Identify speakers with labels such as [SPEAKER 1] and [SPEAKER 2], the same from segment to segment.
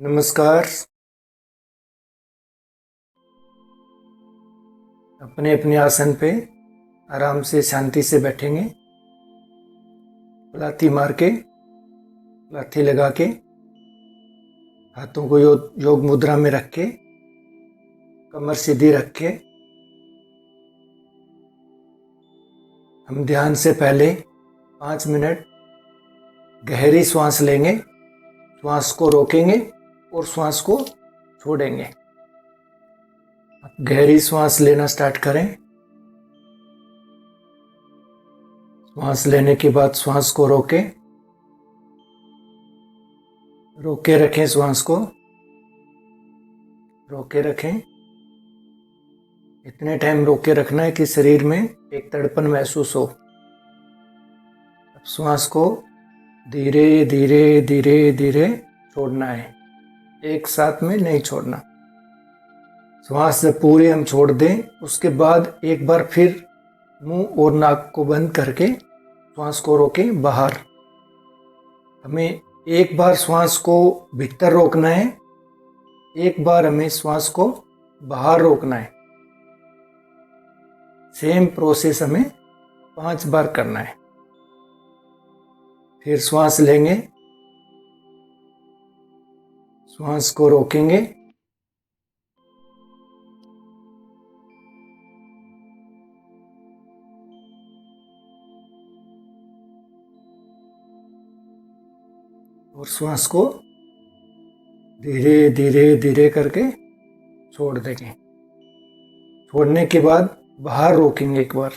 [SPEAKER 1] नमस्कार। अपने अपने आसन पे आराम से शांति से बैठेंगे। लाथी मार के, लाथी लगा के, हाथों को योग मुद्रा में रख के, कमर सीधी रख के हम ध्यान से पहले 5 मिनट गहरी श्वास लेंगे, श्वास को रोकेंगे और श्वास को छोड़ेंगे। गहरी श्वास लेना स्टार्ट करें। श्वास लेने के बाद श्वास को रोके रखें, श्वास को रोके रखें। इतने टाइम रोके रखना है कि शरीर में एक तड़पन महसूस हो। अब श्वास को धीरे धीरे धीरे धीरे छोड़ना है, एक साथ में नहीं छोड़ना। श्वास जब पूरी हम छोड़ दें उसके बाद एक बार फिर मुंह और नाक को बंद करके श्वास को रोकें बाहर। हमें एक बार श्वास को भीतर रोकना है, एक बार हमें श्वास को बाहर रोकना है। सेम प्रोसेस हमें 5 बार करना है। फिर श्वास लेंगे, श्वास को रोकेंगे, और श्वास को धीरे धीरे धीरे करके छोड़ देंगे। छोड़ने के बाद बाहर रोकेंगे एक बार।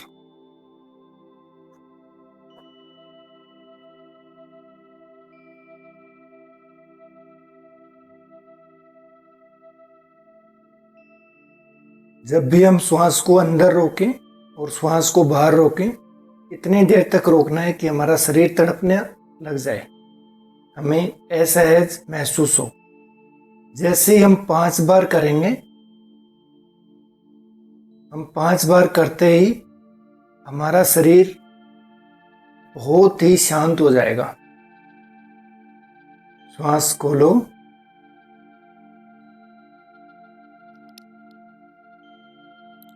[SPEAKER 1] जब भी हम श्वास को अंदर रोकें और श्वास को बाहर रोकें, इतनी देर तक रोकना है कि हमारा शरीर तड़पने लग जाए, हमें असहज महसूस हो। जैसे ही हम 5 बार करेंगे, हम 5 बार करते ही हमारा शरीर बहुत ही शांत हो जाएगा। श्वास को लो,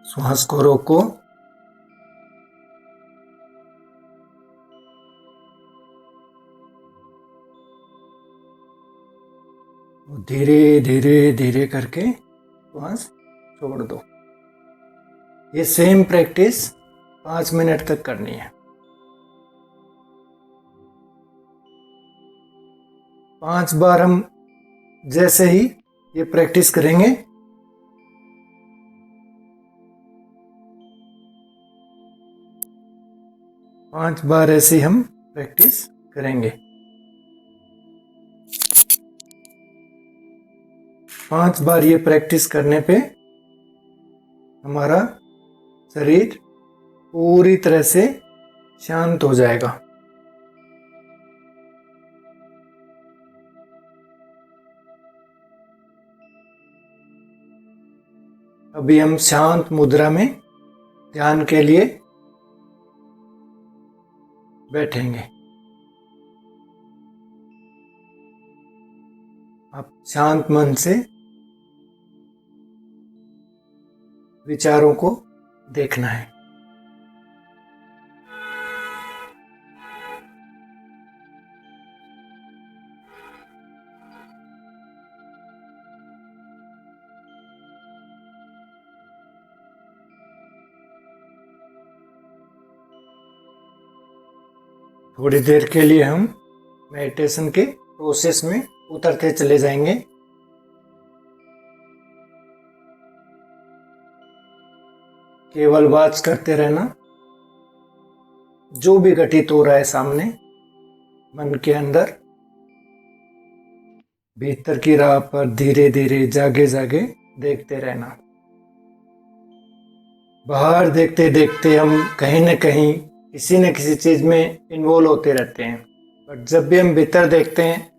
[SPEAKER 1] श्वास को रोको, धीरे धीरे धीरे करके श्वास छोड़ दो। ये सेम प्रैक्टिस 5 मिनट तक करनी है। 5 बार हम जैसे ही ये प्रैक्टिस करेंगे, पांच बार ऐसे हम प्रैक्टिस करेंगे। 5 बार ये प्रैक्टिस करने पे हमारा शरीर पूरी तरह से शांत हो जाएगा। अभी हम शांत मुद्रा में ध्यान के लिए बैठेंगे। आप शांत मन से विचारों को देखना है। थोड़ी देर के लिए हम मेडिटेशन के प्रोसेस में उतरते चले जाएंगे। केवल वाच करते रहना, जो भी घटित हो रहा है सामने मन के अंदर, भीतर की राह पर धीरे धीरे जागे जागे देखते रहना। बाहर देखते देखते हम कहीं न कहीं किसी न किसी चीज में इन्वॉल्व होते रहते हैं, बट जब भी हम भीतर देखते हैं,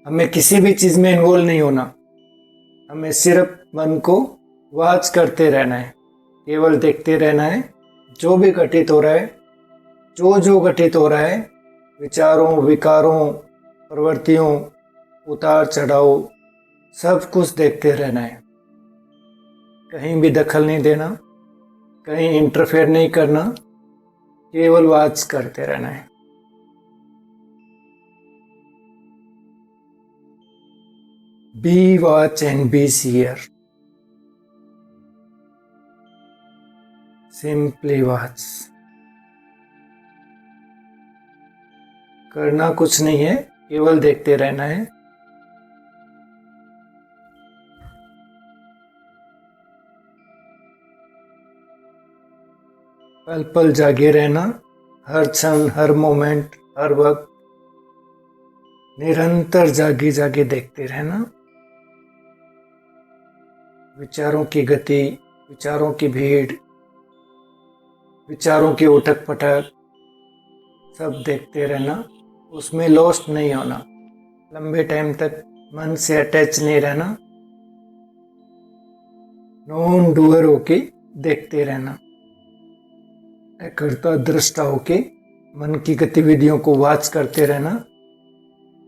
[SPEAKER 1] हमें किसी भी चीज में इन्वॉल्व नहीं होना। हमें सिर्फ मन को वाच करते रहना है, केवल देखते रहना है। जो भी घटित हो रहा है, जो घटित हो रहा है, विचारों, विकारों, प्रवृत्तियों, उतार चढ़ाव, सब कुछ देखते रहना है, कहीं भी दखल नहीं देना, कहीं इंटरफेयर नहीं करना, केवल वॉच करते रहना है। Be watch and be seer. Simply watch. करना कुछ नहीं है, केवल देखते रहना है। पल पल जागे रहना, हर क्षण, हर मोमेंट, हर वक्त निरंतर जागे जागे देखते रहना। विचारों की गति, विचारों की भीड़, विचारों की उठक पटक, सब देखते रहना, उसमें लॉस्ट नहीं होना, लंबे टाइम तक मन से अटैच नहीं रहना, नॉन डूअर होके देखते रहना, करता दृष्टा होके मन की गतिविधियों को वॉच करते रहना।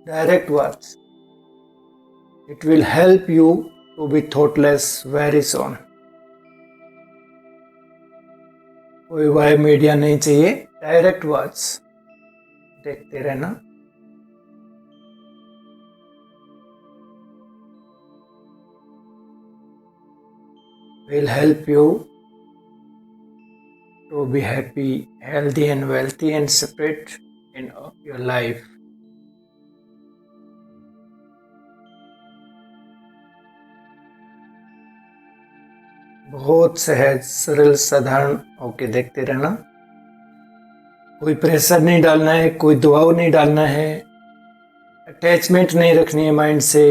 [SPEAKER 1] Direct watch. It will help you to be thoughtless very soon. कोई वाई मीडिया नहीं चाहिए, डायरेक्ट वॉच देखते रहना। Will help you to be happy, healthy and wealthy and separate in your life. बहुत सहज, सरल, साधारण होके देखते रहना। कोई प्रेशर नहीं डालना है, कोई दबाव नहीं डालना है, अटैचमेंट नहीं रखनी है माइंड से।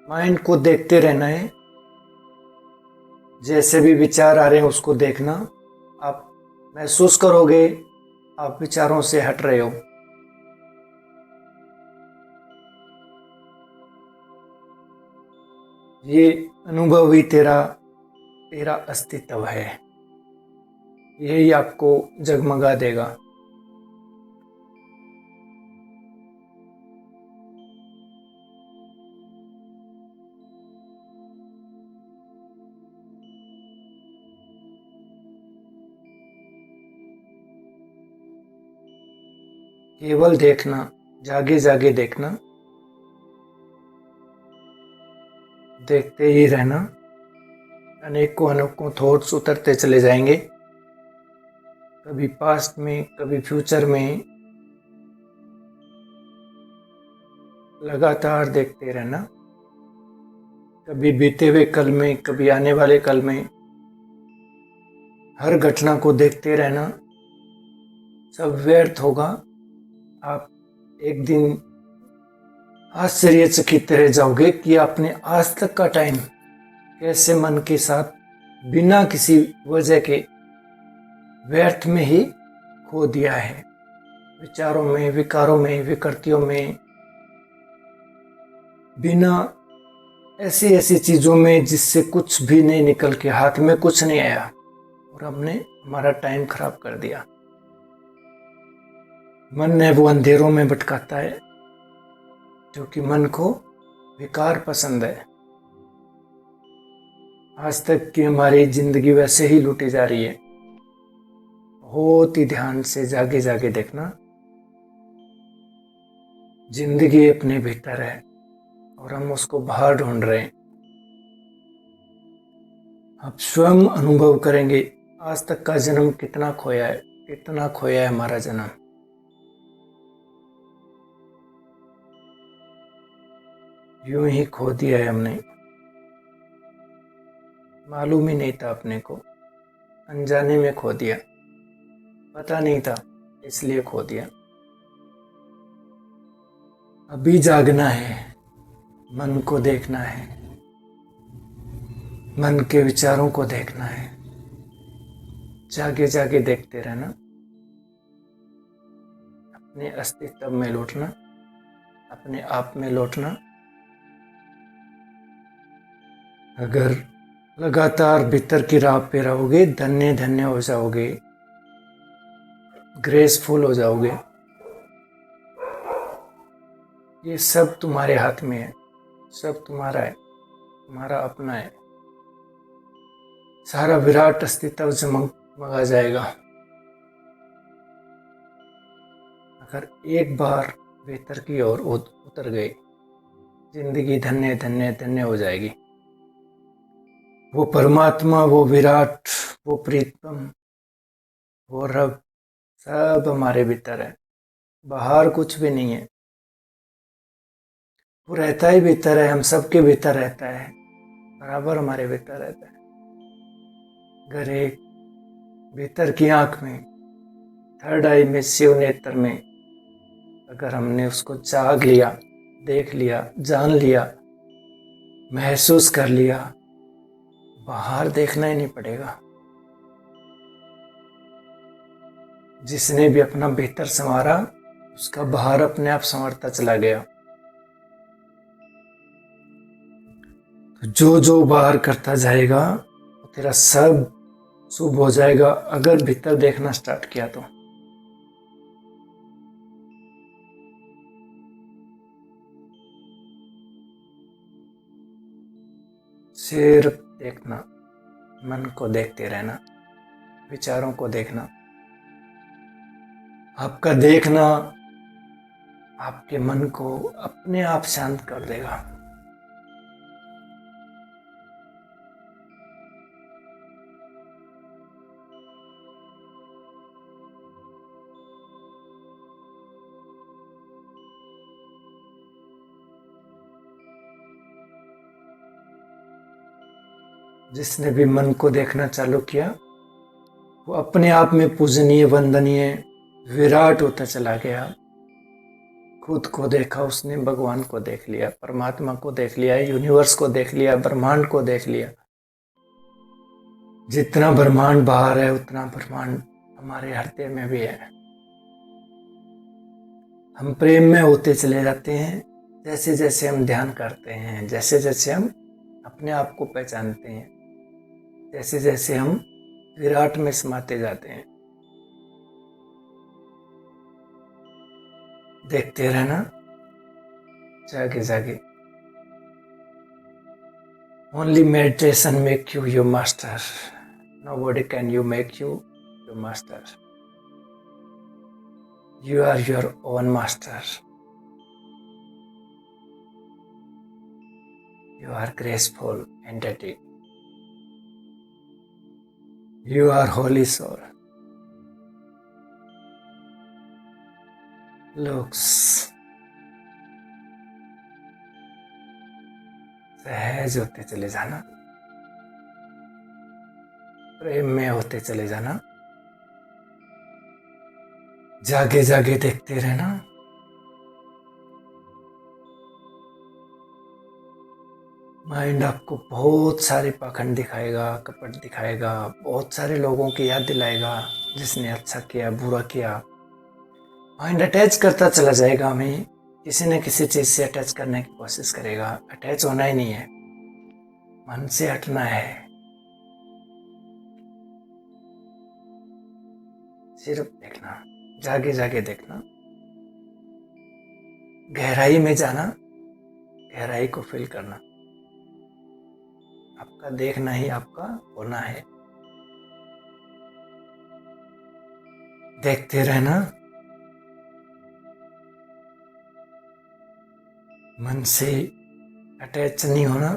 [SPEAKER 1] माइंड को देखते रहना है, जैसे भी विचार आ रहे हैं उसको देखना। आप महसूस करोगे आप विचारों से हट रहे हो। ये अनुभव ही तेरा अस्तित्व है, यही आपको जगमगा देगा। केवल देखना, जागे जागे देखना, देखते ही रहना। अनेकों अनेकों थॉट्स उतरते चले जाएंगे, कभी पास्ट में, कभी फ्यूचर में। लगातार देखते रहना, कभी बीते हुए कल में, कभी आने वाले कल में। हर घटना को देखते रहना, सब व्यर्थ होगा। आप एक दिन आश्चर्यचकित रह जाओगे कि आपने आज तक का टाइम कैसे मन के साथ बिना किसी वजह के व्यर्थ में ही खो दिया है। विचारों में, विकारों में, विकृतियों में, बिना ऐसी ऐसी चीजों में जिससे कुछ भी नहीं निकल के, हाथ में कुछ नहीं आया और हमने हमारा टाइम खराब कर दिया। मन है वो अंधेरों में भटकाता है, क्योंकि मन को विकार पसंद है। आज तक की हमारी जिंदगी वैसे ही लूटी जा रही है। बहुत ही ध्यान से जागे जागे देखना। जिंदगी अपने भीतर है और हम उसको बाहर ढूंढ रहे हैं। आप स्वयं अनुभव करेंगे आज तक का जन्म कितना खोया है, कितना खोया है हमारा जन्म। यूं ही खो दिया है हमने, मालूम ही नहीं था अपने को, अनजाने में खो दिया, पता नहीं था इसलिए खो दिया। अभी जागना है, मन को देखना है, मन के विचारों को देखना है। जागे जागे देखते रहना, अपने अस्तित्व में लौटना, अपने आप में लौटना। अगर लगातार भीतर की राह पे रहोगे, धन्य धन्य हो जाओगे, ग्रेसफुल हो जाओगे। ये सब तुम्हारे हाथ में है, सब तुम्हारा है। तुम्हारा अपना है। सारा विराट अस्तित्व जगमगा जाएगा अगर एक बार भीतर की ओर उतर गई। जिंदगी धन्य धन्य धन्य हो जाएगी। वो परमात्मा, वो विराट, वो प्रीतम, वो रब सब हमारे भीतर है। बाहर कुछ भी नहीं है। वो रहता ही भीतर है, हम सबके भीतर रहता है, बराबर हमारे भीतर रहता है। अगर एक भीतर की आंख में, थर्ड आई में, शिव नेत्र में अगर हमने उसको जाग लिया, देख लिया, जान लिया, महसूस कर लिया, बाहर देखना ही नहीं पड़ेगा। जिसने भी अपना भीतर संवारा उसका बाहर अपने आप संवरता चला गया। तो जो जो बाहर करता जाएगा तेरा सब शुभ हो जाएगा अगर भीतर देखना स्टार्ट किया तो। सिर्फ देखना, मन को देखते रहना, विचारों को देखना। आपका देखना आपके मन को अपने आप शांत कर देगा। जिसने भी मन को देखना चालू किया वो अपने आप में पूजनीय, वंदनीय, विराट होता चला गया। खुद को देखा उसने, भगवान को देख लिया, परमात्मा को देख लिया, यूनिवर्स को देख लिया, ब्रह्मांड को देख लिया। जितना ब्रह्मांड बाहर है उतना ब्रह्मांड हमारे हृदय में भी है। हम प्रेम में होते चले जाते हैं जैसे जैसे हम ध्यान करते हैं, जैसे जैसे हम अपने आप को पहचानते हैं, जैसे जैसे हम विराट में समाते जाते हैं। देखते रहना, जागे जागे। Only meditation make you your master. Nobody can you make you your master. You are your own master. You are graceful entity. You are holy soul. Looks सहज होते चले जाना, प्रेम में होते चले जाना, जागे जागे देखते रहना। माइंड आपको बहुत सारे पाखंड दिखाएगा, कपट दिखाएगा, बहुत सारे लोगों की याद दिलाएगा जिसने अच्छा किया, बुरा किया। माइंड अटैच करता चला जाएगा हमें, किसी न किसी चीज से अटैच करने की कोशिश करेगा। अटैच होना ही नहीं है, मन से हटना है। सिर्फ देखना, जागे जागे देखना, गहराई में जाना, गहराई को फील करना। आपका देखना ही आपका होना है। देखते रहना, मन से अटैच नहीं होना।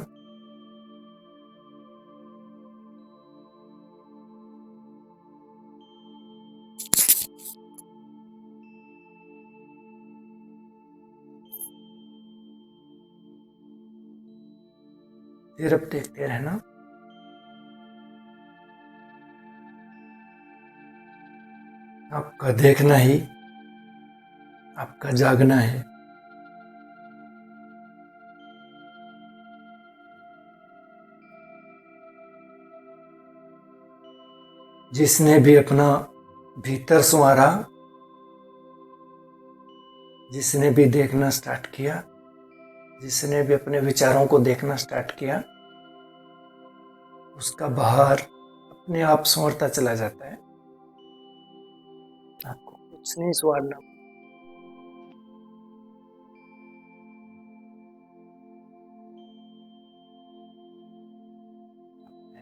[SPEAKER 1] सिर्फ देखते रहना। आपका देखना ही आपका जागना है। जिसने भी अपना भीतर संवारा, जिसने भी देखना स्टार्ट किया, जिसने भी अपने विचारों को देखना स्टार्ट किया, उसका बाहर अपने आप संवरता चला जाता है। आपको कुछ नहीं संवारना।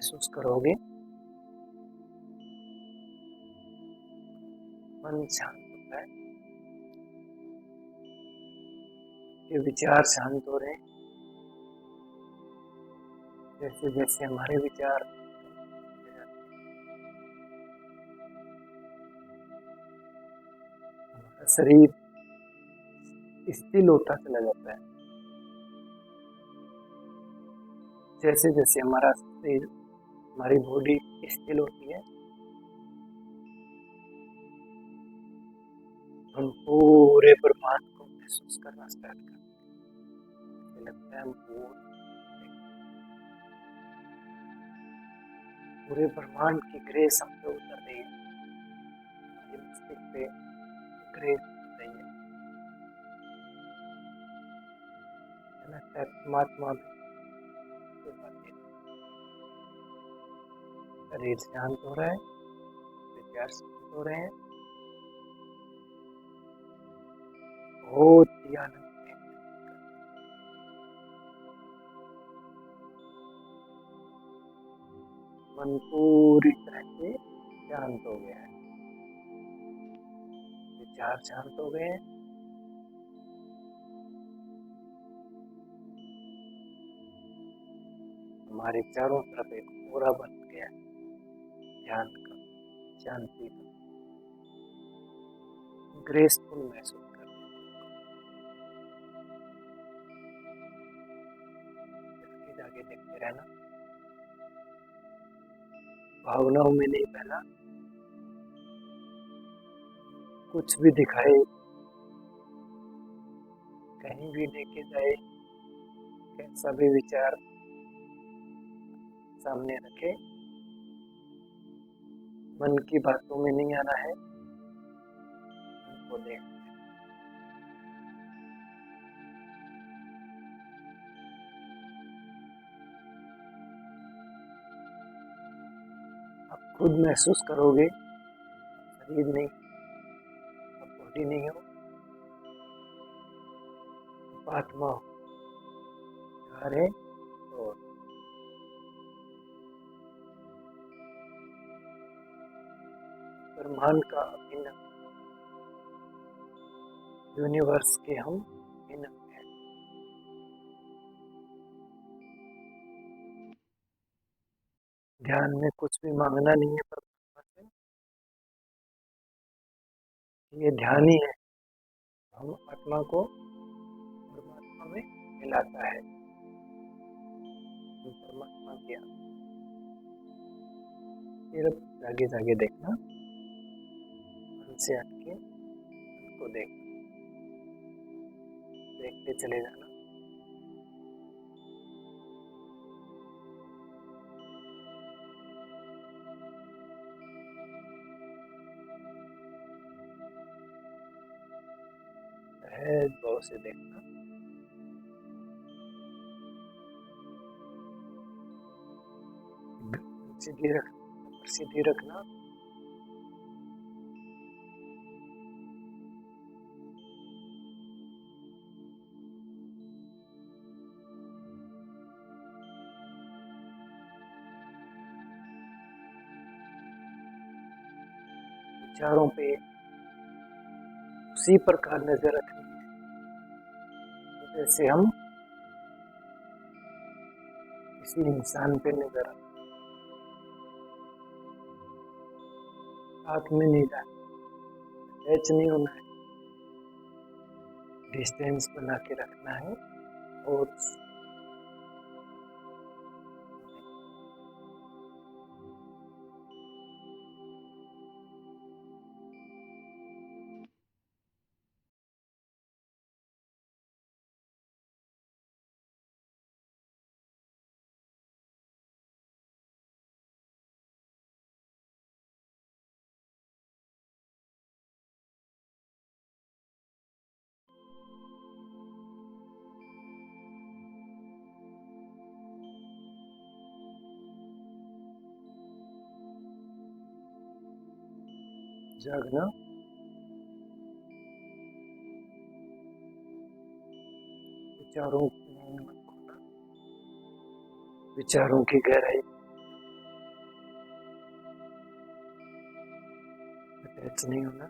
[SPEAKER 1] महसूस करोगे मन शांत होता है, ये विचार शांत हो रहे हैं। जैसे जैसे हमारे विचार हमारा शरीर स्थिर होता चला जाता है। जैसे जैसे हमारा शरीर हमारी बॉडी स्थिर होती है, हम पूरे ब्रह्मांड को महसूस करना स्टार्ट करते हैं। लगता है हम पूरे ब्रह्मांड की ग्रेस हम पे उतर रही है, हमारे मस्तिष्क पे ग्रेस उतर रही है। परमात्मा भी शरीर शांत हो रहा है, विचार शांत हो रहे हैं, बहुत ही आनंद है। मन पूरी तरह से शांत हो गया है, विचार शांत हो गए हैं, हमारे चारों तरफ एक पूरा बन गया है ध्यान का, शांति का, ग्रेसफुल महसूस कर इसके आगे देखते रहना, भावनाओं में नहीं बहना। कुछ भी दिखाए, कहीं भी लेके जाए, कैसा भी विचार सामने रखे, मन की बातों में नहीं आना है, उनको देख। आप खुद महसूस करोगे शरीर नहीं, अब बॉडी नहीं हो, आत्मा हो, है और ब्रह्मांड का अभिन्न, यूनिवर्स के हम भिन्न हैं। ध्यान में कुछ भी मांगना नहीं है परमात्मा से, ये ध्यान ही है, हम आत्मा को परमात्मा में मिलाता है। परमात्मा किया सिर्फ जागे जागे देखना, मन से हटके उनको देखते चले जाना। सहज भाव से देखना, सीधी रखना, विचारों पे उसी प्रकार नजर रखनी है जैसे हम किसी इंसान पे नजर रखते, साथ में नहीं जाना, अटैच नहीं होना है, डिस्टेंस बना के रखना है। और जागना, विचारों की नींद मत खोना, विचारों की गहराई अटैच नहीं होना।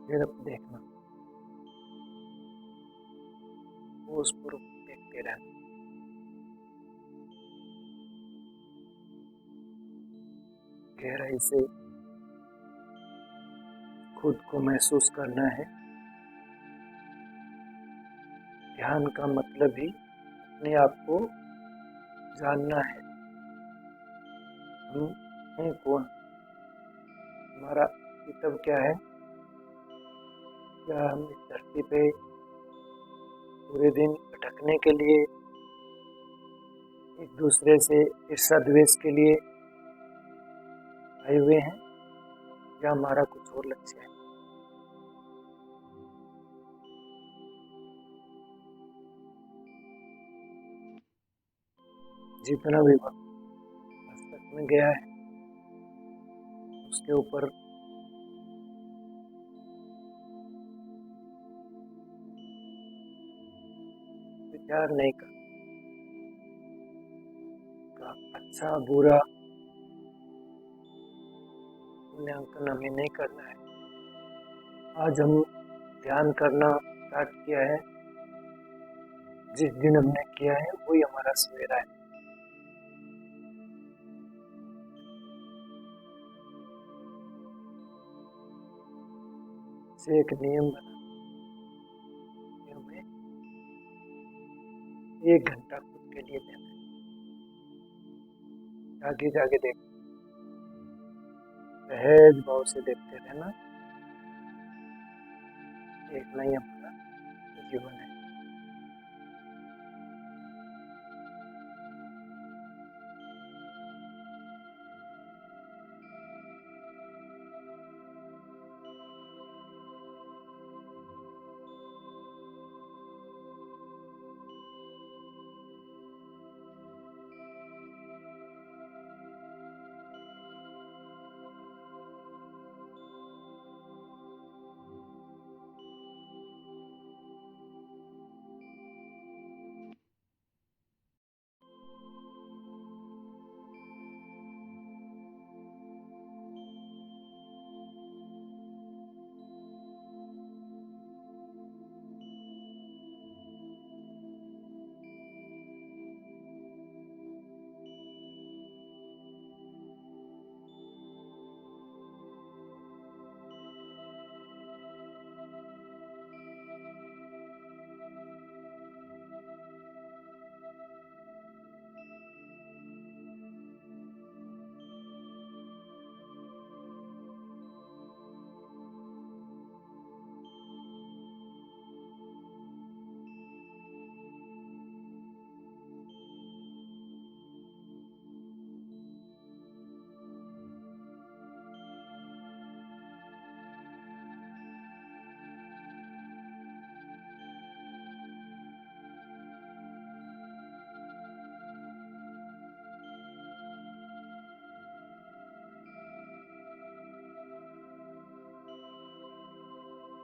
[SPEAKER 1] फिर अब देखना, उस पूर्व देखते रहना। गहराई से खुद को महसूस करना है। ध्यान का मतलब ही अपने आप को जानना है। हम हैं कौन, हमारा अस्तित्व क्या है, क्या हम इस धरती पे पूरे दिन भटकने के लिए, एक दूसरे से ईर्ष्या द्वेष के लिए आए हुए हैं, या हमारा कुछ और लक्ष्य है। जितना भी वक्त मस्तक में गया है उसके ऊपर विचार नहीं करना। अच्छा बुरा मूल्यांकन हमें नहीं करना है। आज हम ध्यान करना स्टार्ट किया है, जिस दिन हमने किया है वही हमारा सवेरा है। से एक नियम बना कि हमें 1 घंटा खुद के लिए देना है। जागे जागे देख, सहज भाव से देखते रहना। देखना ही हमारा जीवन है।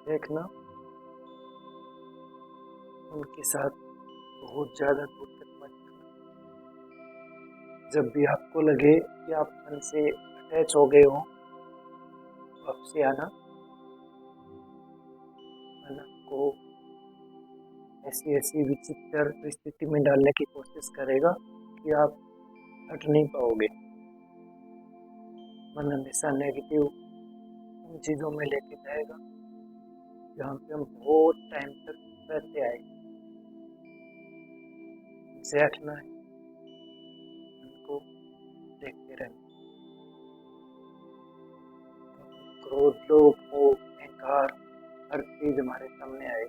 [SPEAKER 1] देखना, उनके साथ बहुत ज़्यादा दूर तक मत जाना। जब भी आपको लगे कि आप मन से अटैच हो गए हो, वापसी आना। मन आपको ऐसी ऐसी विचित्र परिस्थिति में डालने की कोशिश करेगा कि आप हट नहीं पाओगे। मन हमेशा नेगेटिव उन चीज़ों में लेके जाएगा जहाँ पे हम बहुत टाइम तक रहते आए। उनसे हटना है, उनको देखते रहना। क्रोध, लोभ, मोह, अहंकार, हर चीज हमारे सामने आए,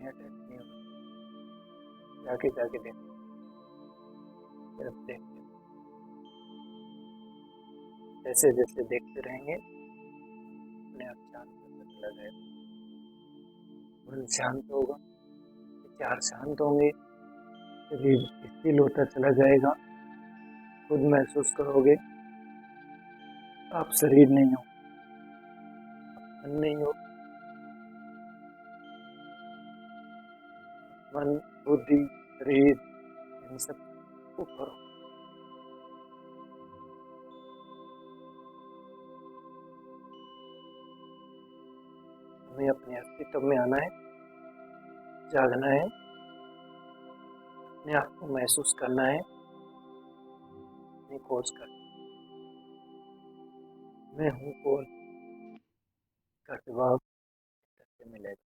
[SPEAKER 1] अटैच नहीं होना। जाके जाके देखो, सिर्फ देखते, जैसे जैसे देखते रहेंगे अपने आप शांत होता चला जाएगा। मन शांत होगा, विचार शांत होंगे, शरीर स्थिर होता चला जाएगा। खुद महसूस करोगे आप शरीर नहीं हो, मन नहीं हो, मन, बुद्धि, शरीर, इन सब को करो। हमें अपने अस्तित्व में आना है, जागना है, अपने आप को महसूस करना है, अपनी खोज करना है। मैं हूँ कौन का जवाब कैसे मिलेगा?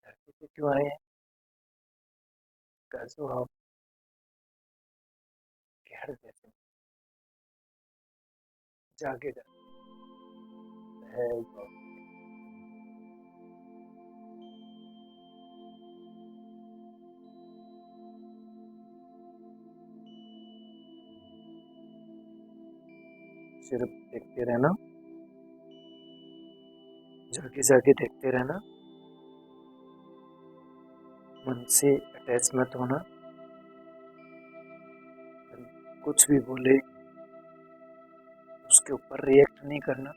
[SPEAKER 1] धरती पे क्यों आए हैं का जवाब कहर जैसे जागेगा है। सिर्फ देखते रहना, जागे जागे देखते रहना, मन से अटैच मत होना। कुछ भी बोले उसके ऊपर रिएक्ट नहीं करना,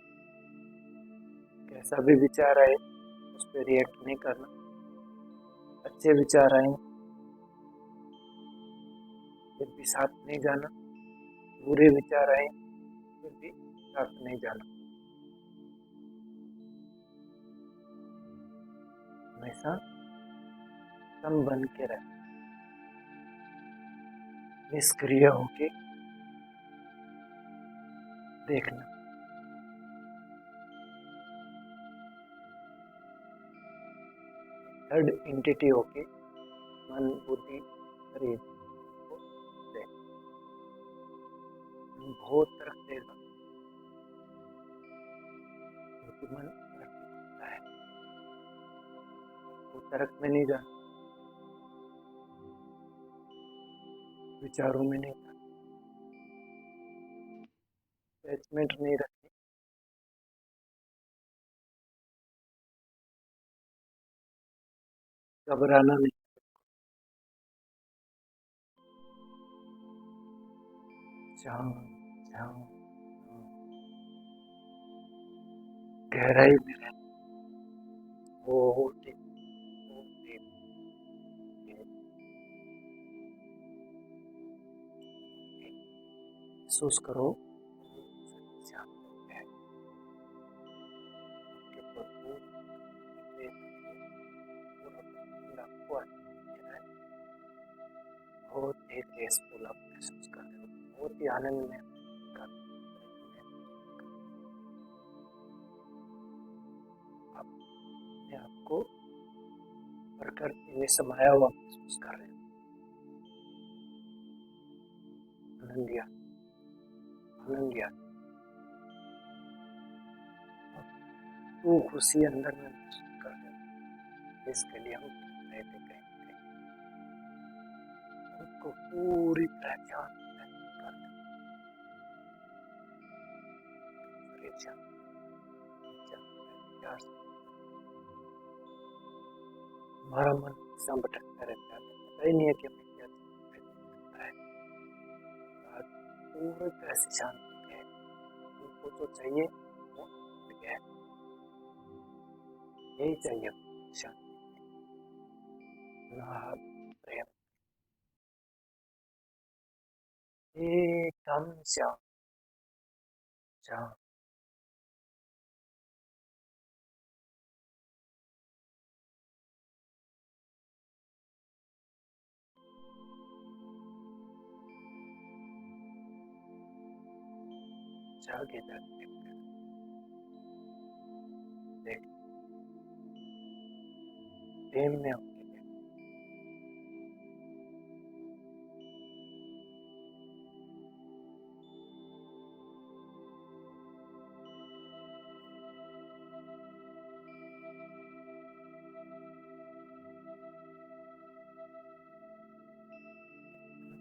[SPEAKER 1] कैसा भी विचार आए उस पर रिएक्ट नहीं करना। अच्छे विचार आए फिर भी साथ नहीं जाना, बुरे विचार आए फिर भी साथ नहीं जाना। हमेशा सम बन के रहना, निष्क्रिय होके देखना। थर्ड एंटिटी होके मन, बुद्धि, शरीर को देखना। बहुत तरफ देगा क्योंकि मन प्रतीक होता है, वो तरक में नहीं जाना, विचारों में नहीं जाना, अटैचमेंट नहीं रखनी, घबराना नहीं। जाओ जाओ, गहराई में रहना, वो डीप, वो डीप महसूस करो। शांत है, आपके ऊपर पूरा आपको बहुत ही पीसफुल आप महसूस कर रहे हो, बहुत ही आनंद में अपने आप को प्रकृति में समाया हुआ महसूस कर रहे हो। आनंद या आनंद या तू खुशी अंदर में महसूस कर रहे हो। इसके लिए हम रहे थे कहीं खुद को पूरी तरह जान कर हमारा मन ऐसा भटकता रहता है, पता ही नहीं है कि हमें क्या करता है। पूरी तरह से शांत हो गए, उनको जो चाहिए वो मिल गया, यही चाहिए शांति, प्रेम, एकदम शांत शांत। जागे जागे देख, प्रेम में होके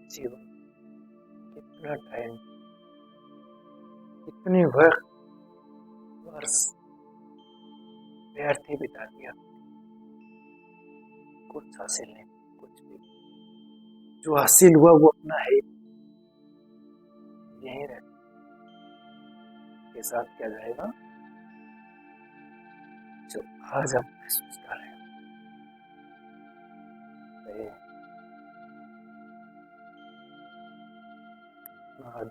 [SPEAKER 1] जीवन कितना टाइम, कितने वर्ष व्यर्थ ही बिता दिया, कुछ हासिल नहीं, कुछ भी जो हासिल हुआ वो अपना है, यहीं रहते के साथ क्या जाएगा, जो आज आप महसूस कर रहे हो, ये आज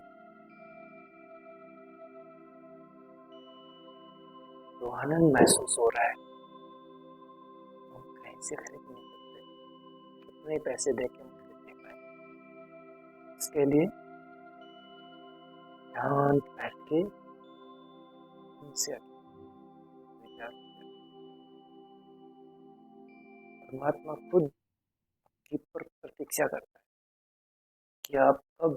[SPEAKER 1] जो आनंद महसूस हो रहा है, हम कहीं से खरीद नहीं सकते, कितने पैसे दे के हम खरीद नहीं पाए। इसके लिए शांत बैठ के उनसे विचार, परमात्मा खुद की प्रतीक्षा करता है कि आप अब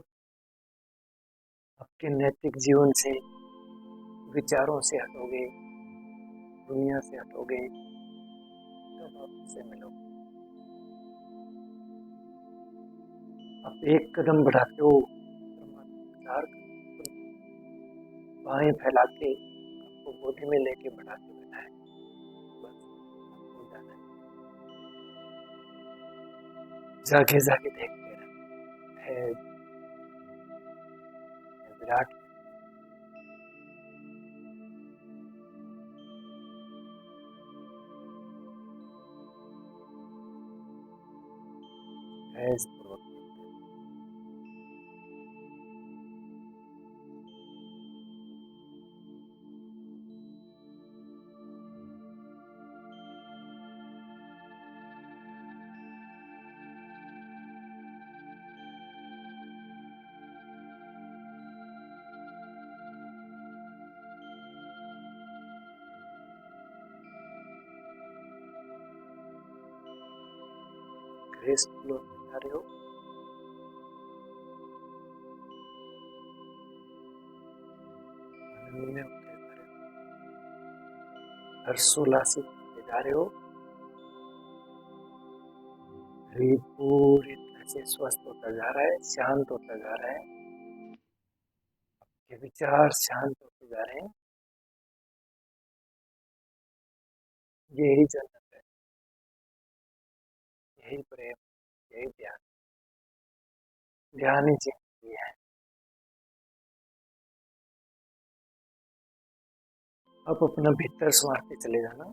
[SPEAKER 1] आपके नैतिक जीवन से, विचारों से हटोगे, दुनिया से हटोगे, तब आप उससे मिलोगे। आप एक कदम बढ़ाते हो, परमात्मा 4 कदम बाहें फैला के आपको गोदी में लेके बढ़ाते बैठा है। बस आपको जाना है, जाके जाके देखते रहना है विराट है पूर्वक। ग्रेसफुल होते जा रहे हो, आनंद में होते जा रहे हो, हर्षोल्लासित होते जा रहे हो, शरीर पूरी तरह से स्वस्थ होता जा रहा है, शांत होता जा रहा है, ये विचार शांत होते जा रहे हैं। यही जन्नत है, यही प्रेम, यही ध्यान, ध्यान ही जिंदगी है। आप अपना भीतर संवारते चले जाना,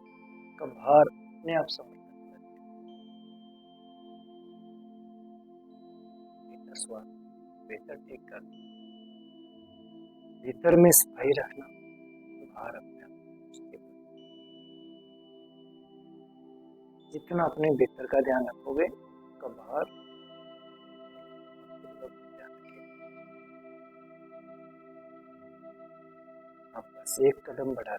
[SPEAKER 1] का बाहर अपने आप समझना, भीतर स्वार, भीतर ठीक कर, भीतर में सफाई रखना, बाहर अपने आप। जितना अपने भीतर का ध्यान रखोगे, का बाहर ध्यान रखेगा। आप बस एक कदम बढ़ा,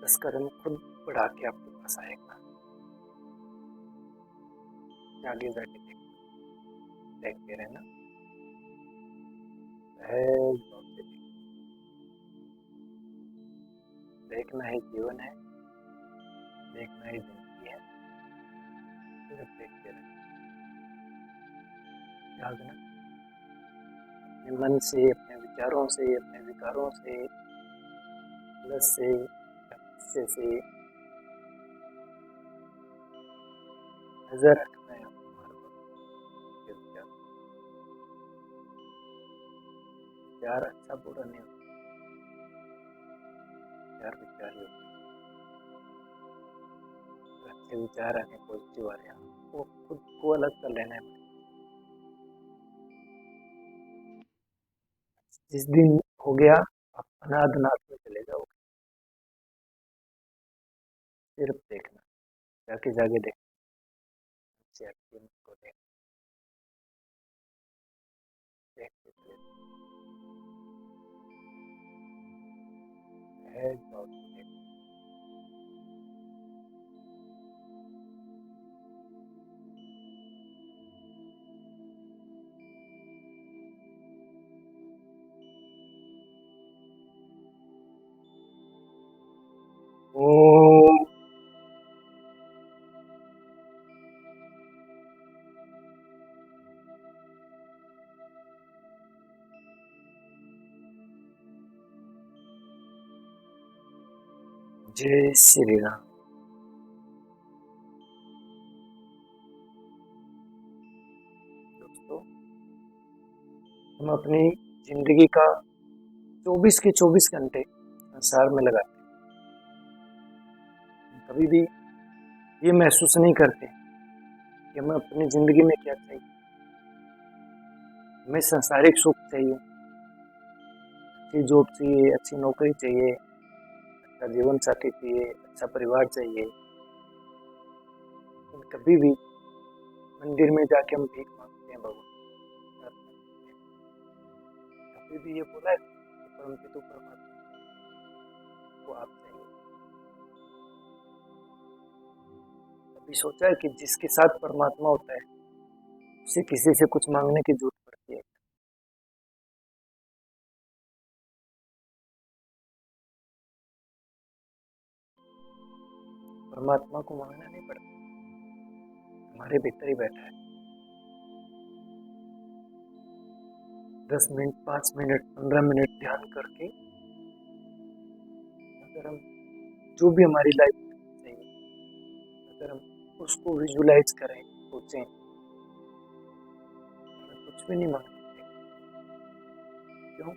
[SPEAKER 1] 10 कदम खुद बढ़ा के आपके पास आएगा। आगे जाके देखते रहना, देखना ही जीवन है, देखना ही जिंदगी है, सिर्फ देखते रहना। जागना अपने मन से, अपने विचारों से, अपने विकारों से, लस से, गुस्से से नजर रखना है हर वक्त। विचार अच्छा बुरा नहीं होता, विचार विचार ही होता है। अच्छे विचार आने पॉजिटिव आ रहे हैं, वो खुद को अलग कर लेना है। जिस दिन हो गया, आप अनाथ में चले जाओगे। सिर्फ देखना, जाके जाके देखना, को देखते चले बहुत ओम जय श्री राम। दोस्तों हम अपनी जिंदगी का 24 के 24 घंटे संसार में लगाते हैं। कभी भी ये महसूस नहीं करते कि हमें अपनी जिंदगी में क्या चाहिए। हमें सांसारिक सुख चाहिए, अच्छी जॉब चाहिए, अच्छी नौकरी चाहिए, अच्छा जीवन साथी चाहिए, अच्छा परिवार चाहिए। लेकिन कभी भी मंदिर में जाके हम भीख मांगते हैं भगवान, कभी भी ये बोला है कि परम पिता परमात्मा को आप चाहिए। कभी सोचा है कि जिसके साथ परमात्मा होता है उसे किसी से कुछ मांगने की जरूरत पड़ती है। परमात्मा को मांगना नहीं पड़ता, हमारे भीतर ही बैठा है। 10 मिनट, 5 मिनट, 15 मिनट ध्यान करके अगर हम जो भी हमारी लाइफ में चाहिए, अगर हम उसको विजुलाइज करें, सोचें, हमें कुछ भी नहीं मांगना पड़ेगा। क्यों?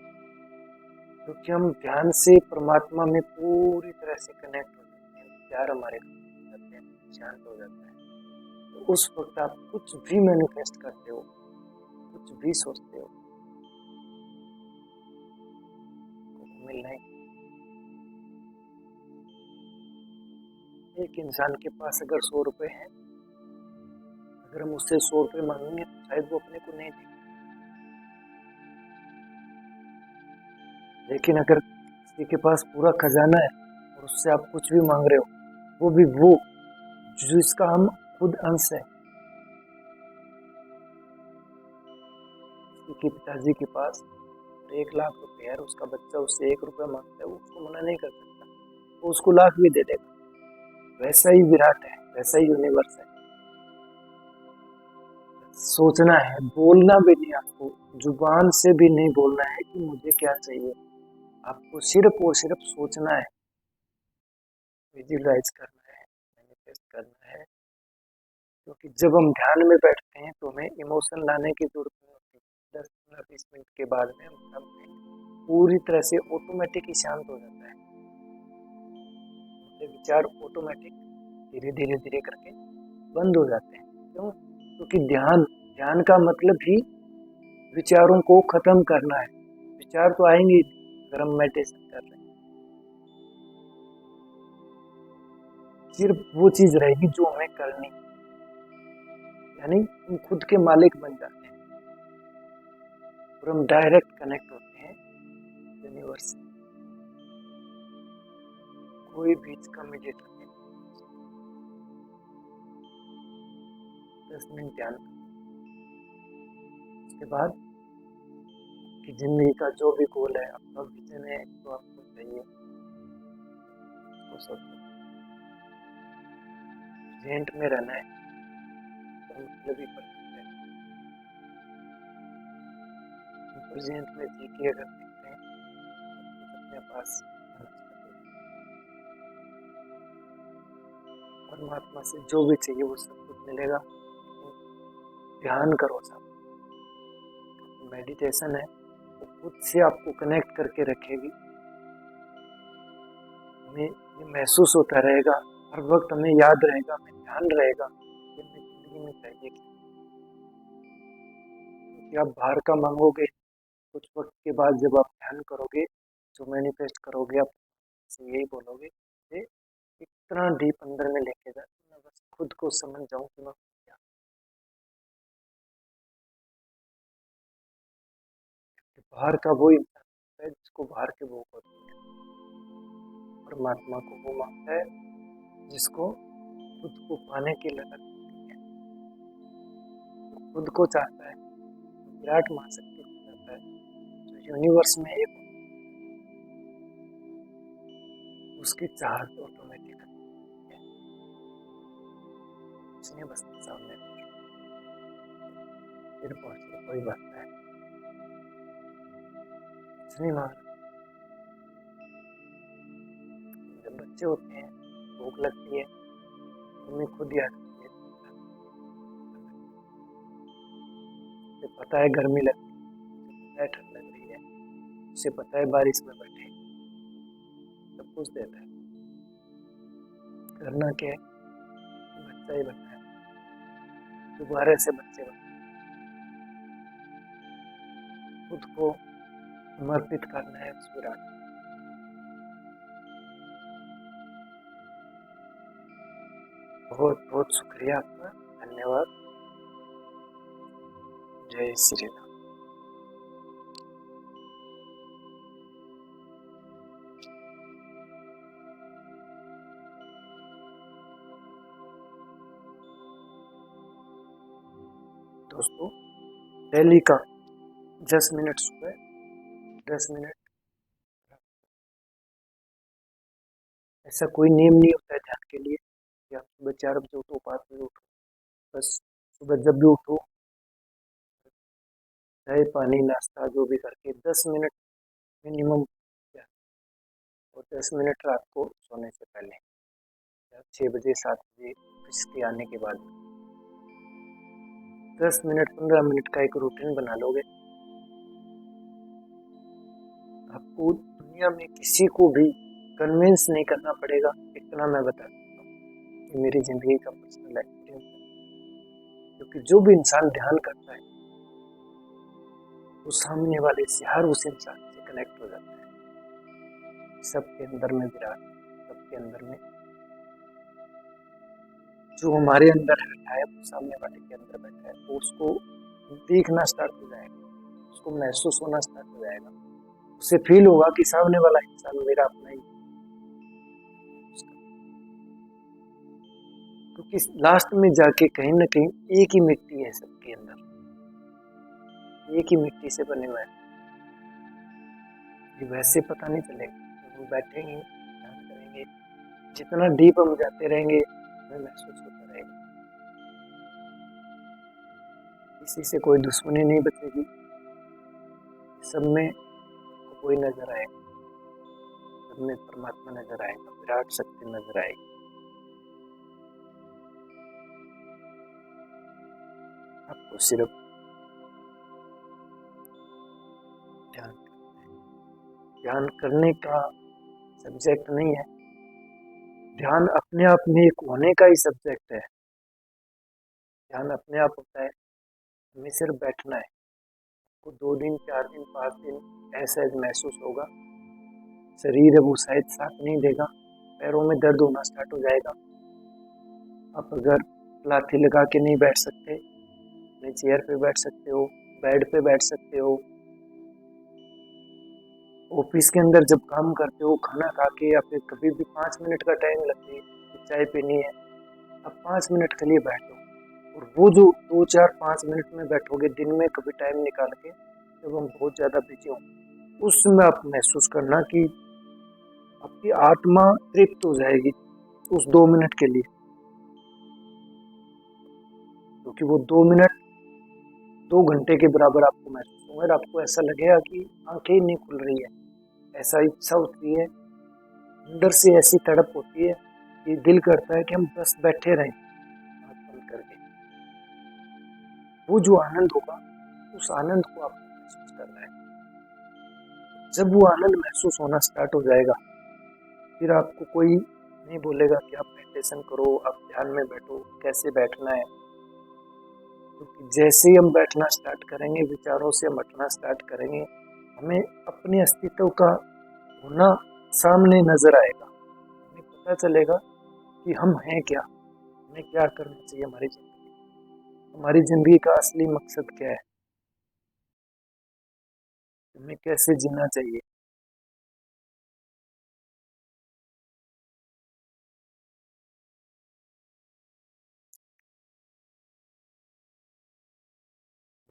[SPEAKER 1] क्योंकि हम ध्यान से परमात्मा में पूरी तरह से कनेक्ट हो जाते हैं, प्यार हमारे हो जाते हैं, शांत हो जाता है। तो उस वक्त आप कुछ भी मैनिफेस्ट करते हो, कुछ भी सोचते हो, मिलना ही। एक इंसान के पास अगर 100 रुपए हैं, अगर हम उससे 100 रुपए मांगेंगे तो शायद वो अपने को नहीं देगा। लेकिन अगर किसी के पास पूरा खजाना है और उससे आप कुछ भी मांग रहे हो, वो भी वो जिसका हम खुद अंश है। किसी के पिताजी के पास 1 लाख रुपए है, उसका बच्चा उससे 1 रुपया मांगता है, वो उसको मना नहीं कर सकता, वो उसको लाख भी दे देगा। वैसा ही विराट है, वैसा ही यूनिवर्स है। सोचना है, बोलना भी नहीं, आपको जुबान से भी नहीं बोलना है कि मुझे क्या चाहिए। आपको सिर्फ और सिर्फ सोचना है, विजुलाइज करना है, मैनिफेस्ट करना है। क्योंकि जब हम ध्यान में बैठते हैं तो हमें इमोशन लाने की जरूरत नहीं होती। 10-15-20 मिनट के बाद में हम सब पूरी तरह से ऑटोमेटिक ही शांत हो जाता है। हमारे विचार ऑटोमेटिक धीरे धीरे धीरे करके बंद हो जाते हैं। क्यों? क्योंकि ध्यान ध्यान का मतलब ही विचारों को खत्म करना है। विचार तो आएंगे अगर हम मेडिटेशन कर रहे हैं, सिर्फ वो चीज रहेगी जो हमें करनी, यानी हम खुद के मालिक बन जाते हैं और हम डायरेक्ट कनेक्ट होते हैं यूनिवर्स से। कोई बीच का मीडिएटर नहीं। 10 मिनट ध्यान, उसके बाद कि जिंदगी का जो भी गोल है, आपका विजन है, जो आपको चाहिए, उसको सोचो। प्रेजेंट में रहना है तो मतलब ही परफेक्ट है। प्रेजेंट में जी के अगर देखते हैं तो अपने पास परमात्मा से जो भी चाहिए वो सब कुछ मिलेगा। ध्यान करो सब, मेडिटेशन है वो खुद से आपको कनेक्ट करके रखेगी। हमें ये महसूस होता रहेगा, हर वक्त हमें याद रहेगा, हमें ध्यान रहेगा कि हमें जिंदगी में चाहिए क्या। क्योंकि आप बाहर का मांगोगे, कुछ वक्त के बाद जब आप ध्यान करोगे, जो मैनिफेस्ट करोगे, आप से यही बोलोगे कि इतना डीप अंदर में लेके जा, मैं बस खुद को समझ जाऊं कि मैं क्या। बाहर का वो इंसान है जिसको बाहर के भूख होती है, परमात्मा को वो मांगता है जिसको खुद को पाने की ललक होती है, जो खुद को चाहता है, विराट महाशक्ति को चाहता है, जो यूनिवर्स में एक उसकी चाहत ऑटोमेटिक है। उसने बस सामने फिर पहुंचे, कोई बात है नहीं मांग। जब बच्चे होते हैं, भूख लगती है, मम्मी खुद याद आती है, पता है गर्मी लगती है, है ठंड लग रही है, उसे पता है बारिश में बैठे, सब कुछ देता है। करना क्या है, बच्चा ही बनना है, दोबारा से बच्चे बनना है। खुद को समर्पित करना है उस विराट। बहुत बहुत शुक्रिया आपका, धन्यवाद। जय श्री राम। दोस्तों, डेली का 10 मिनट सुबह, 10 मिनट, ऐसा कोई नियम नहीं होता है ध्यान के लिए कि आप सुबह 4 बजे उठो, 5 बजे उठो। बस सुबह जब भी उठो, चाय पानी नाश्ता जो भी करके 10 मिनट मिनिमम, और 10 मिनट रात को सोने से पहले, 6 बजे 7 बजे ऑफिस के आने के बाद 10 मिनट 15 मिनट का एक रूटीन बना लोगे, आपको दुनिया में किसी को भी कन्विंस नहीं करना पड़ेगा। इतना मैं बता सकता हूँ, ये मेरी जिंदगी का पर्सनल एक्सपीरियंस है। क्योंकि जो भी इंसान ध्यान करता है वो सामने वाले से, हर उस इंसान से कनेक्ट हो जाता है। सबके अंदर में विराट, सबके अंदर में जो हमारे अंदर है वो सामने वाले के अंदर बैठा है, वो उसको देखना स्टार्ट हो जाएगा, उसको महसूस होना स्टार्ट हो जाएगा, उसे फील होगा कि सामने वाला इंसान मेरा अपना ही। क्योंकि लास्ट में जाके कहीं ना कहीं एक ही मिट्टी है सबके अंदर, एक ही मिट्टी से बने हुए हैं। ये वैसे पता नहीं चलेगा, हम बैठेंगे ध्यान करेंगे, जितना डीप हम जाते रहेंगे हमें महसूस होता रहेगा। किसी से कोई दुश्मनी नहीं बचेगी, सब में कोई नजर आएगा, सब में परमात्मा नजर आएगा, विराट शक्ति नजर आएगी। आपको सिर्फ ध्यान करने का सब्जेक्ट नहीं है, ध्यान अपने आप में एक होने का ही सब्जेक्ट है। ध्यान अपने आप होता है, हमें सिर्फ बैठना है। आपको 2 दिन 4 दिन 5 दिन ऐसा महसूस होगा, शरीर है वो शायद साथ नहीं देगा, पैरों में दर्द होना स्टार्ट हो जाएगा। आप अगर लाठी लगा के नहीं बैठ सकते, अपने चेयर पे बैठ सकते हो, बेड पे बैठ सकते हो, ऑफिस के अंदर जब काम करते हो, खाना खा के, या फिर कभी भी 5 मिनट का टाइम लगती है, चाय पीनी है, आप 5 मिनट के लिए बैठो। और वो जो 2 4 5 मिनट में बैठोगे दिन में कभी टाइम निकाल के, जब हम बहुत ज़्यादा बिजी हों, उस समय आप महसूस करना कि आपकी आत्मा तृप्त हो जाएगी उस 2 मिनट के लिए। क्योंकि वो 2 मिनट 2 घंटे के बराबर आपको महसूस होगा, और आपको ऐसा लगेगा कि आंखें ही नहीं खुल रही है, ऐसा इच्छा होती है, अंदर से ऐसी तड़प होती है कि दिल करता है कि हम बस बैठे रहें आँख बंद करके। वो जो आनंद होगा, उस आनंद को आपको महसूस करना है। जब वो आनंद महसूस होना स्टार्ट हो जाएगा, फिर आपको कोई नहीं बोलेगा कि आप मेडिटेशन करो, आप ध्यान में बैठो, कैसे बैठना है। क्योंकि जैसे ही हम बैठना स्टार्ट करेंगे, विचारों से हम हटना स्टार्ट करेंगे, हमें अपने अस्तित्व का होना सामने नजर आएगा। हमें पता चलेगा कि हम हैं क्या, हमें क्या करना चाहिए, हमारी जिंदगी का असली मकसद क्या है, हमें कैसे जीना चाहिए।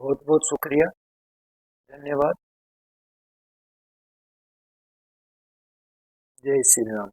[SPEAKER 1] बहुत बहुत शुक्रिया, धन्यवाद। जय श्री राम।